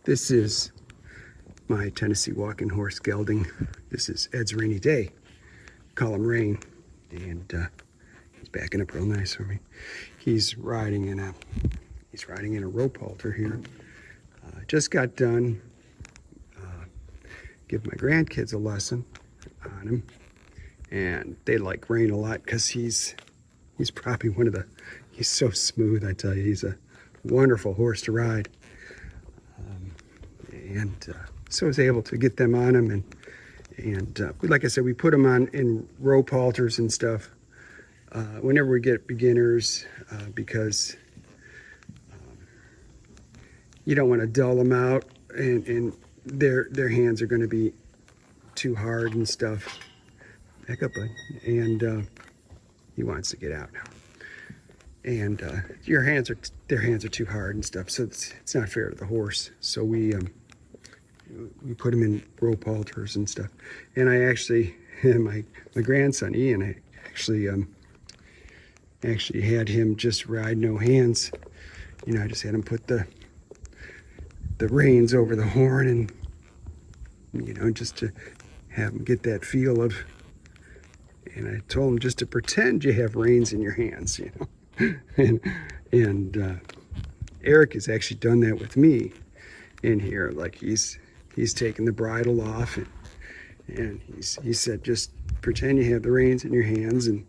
This is my Tennessee walking horse gelding. This is Ed's Rainy Day. Call him Rain. And he's backing up real nice for me. He's riding in a rope halter here. Just got done give my grandkids a lesson on him, and they like Rain a lot because he's probably he's so smooth. I tell you, he's a wonderful horse to ride. So I was able to get them on him, and like I said, we put them on in rope halters and stuff whenever we get beginners, because you don't want to dull them out, and their hands are going to be too hard and stuff. Back up, bud. And he wants to get out now. And their hands are too hard and stuff, so it's not fair to the horse. So we put him in rope halters and stuff. And I actually, my grandson Ian, I actually had him just ride no hands. You know, I just had him put the reins over the horn, and you know, just to have him get that feel of. And I told him just to pretend you have reins in your hands, you know. and Eric has actually done that with me in here. Like he's taken the bridle off, and he said, just pretend you have the reins in your hands and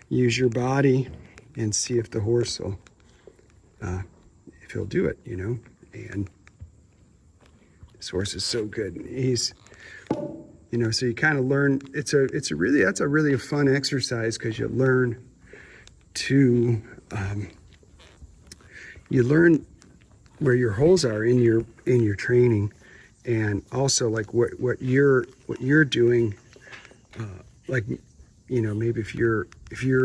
use your body and see if the horse will, if he'll do it, you know. And this horse is so good. He's, you know, so you kind of learn. That's a really fun exercise, because you learn to you learn where your holes are in your training, and also like what you're doing. Like, you know, maybe if you're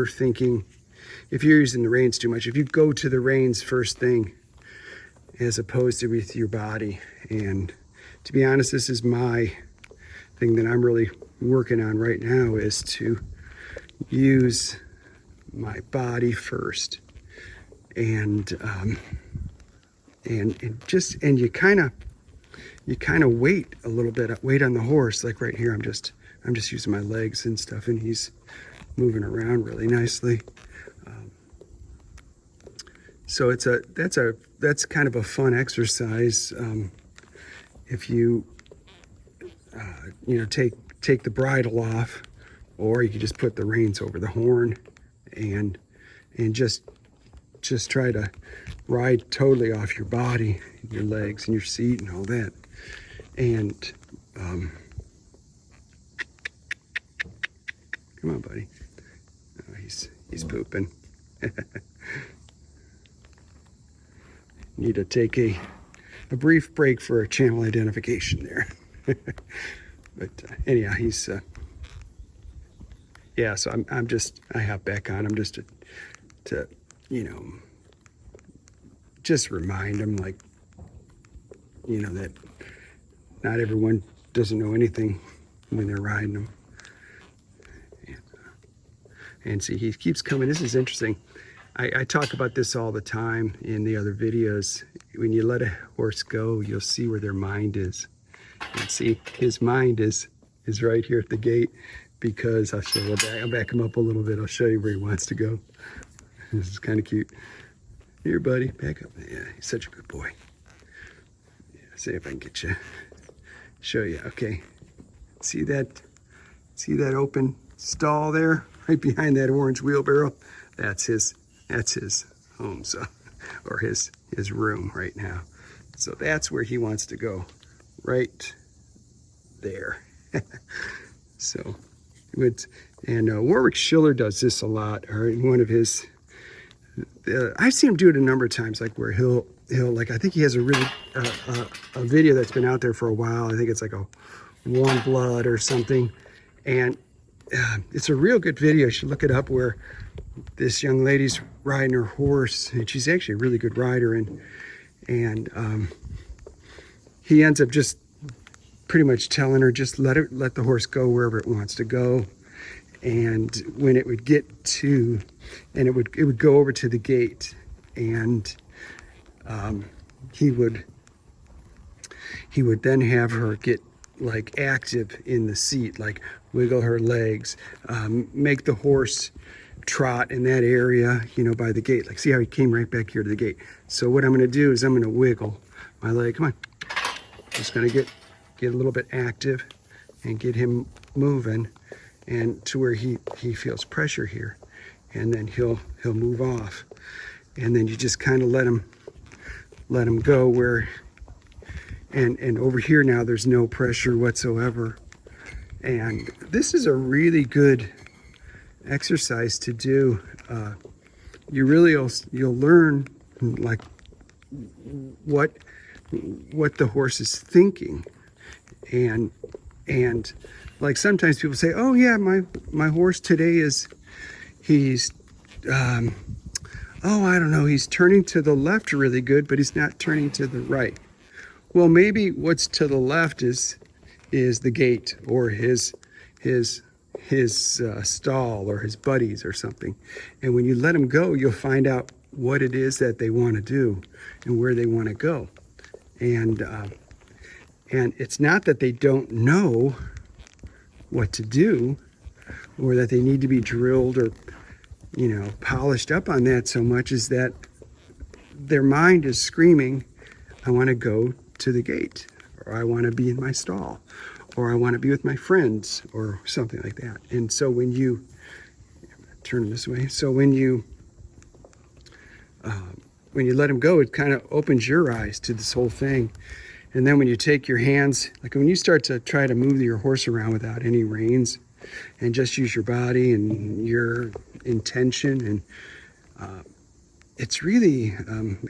thinking, if you're using the reins too much, if you go to the reins first thing as opposed to with your body. And to be honest, this is my thing that I'm really working on right now, is to use my body first, and you kind of wait a little bit, wait on the horse. Like right here, I'm just using my legs and stuff, and he's moving around really nicely. So that's kind of a fun exercise. If you you know, take the bridle off, or you can just put the reins over the horn, and just try to ride totally off your body, your legs and your seat and all that. And come on, buddy. Oh, he's pooping. Need to take a brief break for a channel identification there. But anyhow, he's yeah. So I hop back on him just to you know, just remind him, like, you know, that not everyone doesn't know anything when they're riding them. And see, he keeps coming. This is interesting. I talk about this all the time in the other videos. When you let a horse go, you'll see where their mind is. And see, his mind is right here at the gate, because I'll back him up a little bit. I'll show you where he wants to go. This is kind of cute. Here, buddy, back up. Yeah, he's such a good boy. Yeah, see if I can get you, show you. Okay, see that open stall there, right behind that orange wheelbarrow? That's his home, so, or his room right now. So that's where he wants to go, right there. So, Warwick Schiller does this a lot, or in one of his. I've seen him do it a number of times, like where he'll like, I think he has a really a video that's been out there for a while. I think it's like a Warm Blood or something, and it's a real good video. You should look it up, where this young lady's riding her horse, and she's actually a really good rider, and he ends up just pretty much telling her, just let the horse go wherever it wants to go. And when it would get to, and it would go over to the gate, and he would he would then have her get like active in the seat, like wiggle her legs, make the horse trot in that area, you know, by the gate. Like, see how he came right back here to the gate. So what I'm going to do is I'm going to wiggle my leg. Come on. Just going to get a little bit active and get him moving, and to where he feels pressure here, and then he'll move off, and then you just kind of let him go where, and over here now there's no pressure whatsoever. And this is a really good exercise to do. You'll learn like what the horse is thinking, and like sometimes people say, oh yeah, my horse today he's oh, I don't know, he's turning to the left really good, but he's not turning to the right. Well, maybe what's to the left is the gate, or his stall, or his buddies or something. And when you let them go, you'll find out what it is that they want to do and where they want to go. And it's not that they don't know what to do, or that they need to be drilled or, you know, polished up on that so much, as that their mind is screaming, I want to go to the gate, or I want to be in my stall, or I want to be with my friends, or something like that. And so when you turn this way, so when you let them go, it kind of opens your eyes to this whole thing. And then when you take your hands, like when you start to try to move your horse around without any reins, and just use your body and your intention, and it's really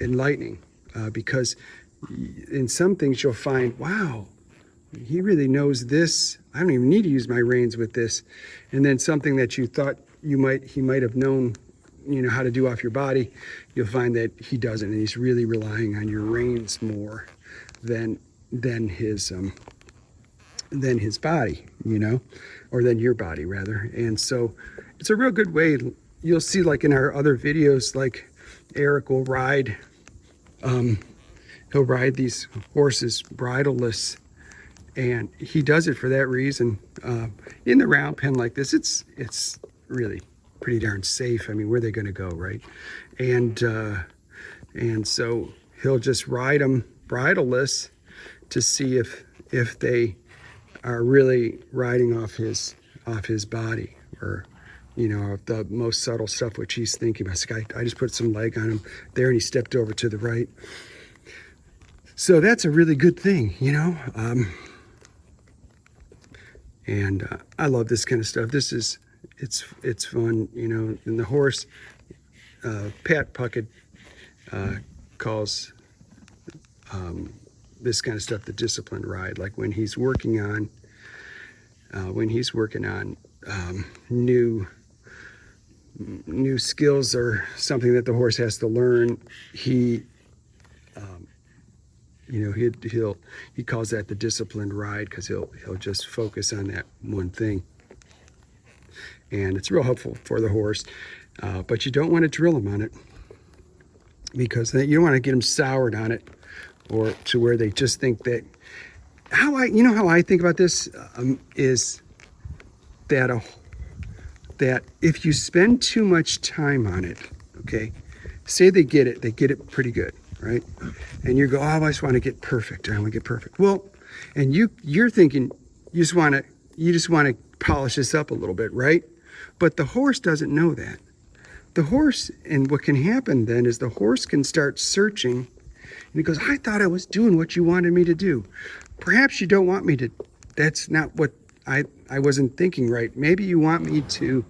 enlightening, because in some things you'll find, wow, he really knows this. I don't even need to use my reins with this. And then something that you thought he might have known, you know, how to do off your body, you'll find that he doesn't, and he's really relying on your reins more than his body, you know, or than your body rather. And so it's a real good way. You'll see, like in our other videos, like Eric will ride, he'll ride these horses bridleless, and he does it for that reason. In the round pen like this, it's really pretty darn safe. I mean, where are they going to go, right? And so he'll just ride them bridleless to see if they are really riding off his body, or, you know, the most subtle stuff which he's thinking about. I just put some leg on him there, and he stepped over to the right. So that's a really good thing, you know. And I love this kind of stuff. It's fun, you know. And the horse, Pat Puckett calls this kind of stuff the disciplined ride. Like when he's working on new skills, or something that the horse has to learn, he you know, he calls that the disciplined ride, because he'll just focus on that one thing. And it's real helpful for the horse, but you don't want to drill him on it, because you don't want to get them soured on it, or to where they just think that, how I think about this, is that if you spend too much time on it, okay, say they get it pretty good, right? And you go, oh, I just want to get perfect. I want to get perfect. Well, and you're thinking you just want to polish this up a little bit, right? But the horse doesn't know that. The horse, and what can happen then is the horse can start searching, and he goes, I thought I was doing what you wanted me to do. Perhaps you don't want me to. That's not what I wasn't thinking right. Maybe you want me to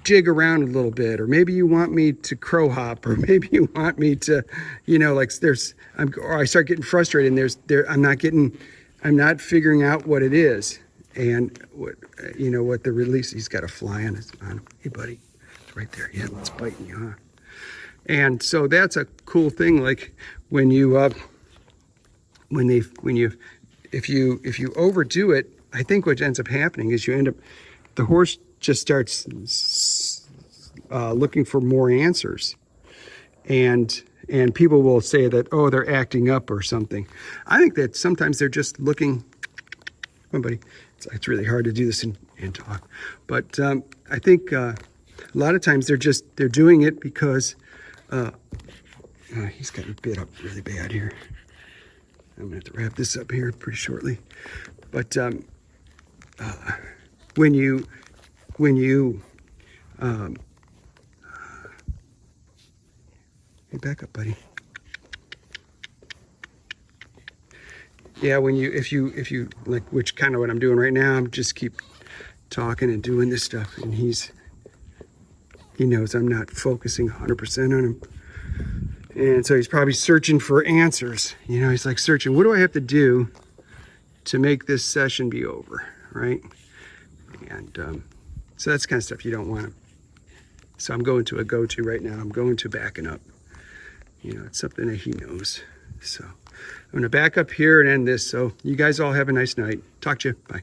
jig around a little bit, or maybe you want me to crow hop, or maybe you want me to, you know, like or I start getting frustrated, and I'm not figuring out what it is, and what the release. He's got a fly on him. Hey buddy, it's right there. Yeah, it's biting you, huh? And so that's a cool thing. Like when you if you overdo it, I think what ends up happening is the horse just starts looking for more answers, and And people will say that, oh, they're acting up or something. I think that sometimes they're just looking, come on, buddy. It's really hard to do this and talk. But I think a lot of times they're doing it because he's gotten bit up really bad here. I'm gonna have to wrap this up here pretty shortly. But when you hey, back up, buddy. Yeah, if you like, which kind of what I'm doing right now, I'm just keep talking and doing this stuff, and he knows I'm not focusing 100% on him. And so he's probably searching for answers. You know, he's like searching, what do I have to do to make this session be over, right? And so that's kind of stuff you don't want to. So I'm going to a go-to right now. I'm going to backing up. You know, it's something that he knows. So I'm going to back up here and end this. So you guys all have a nice night. Talk to you. Bye.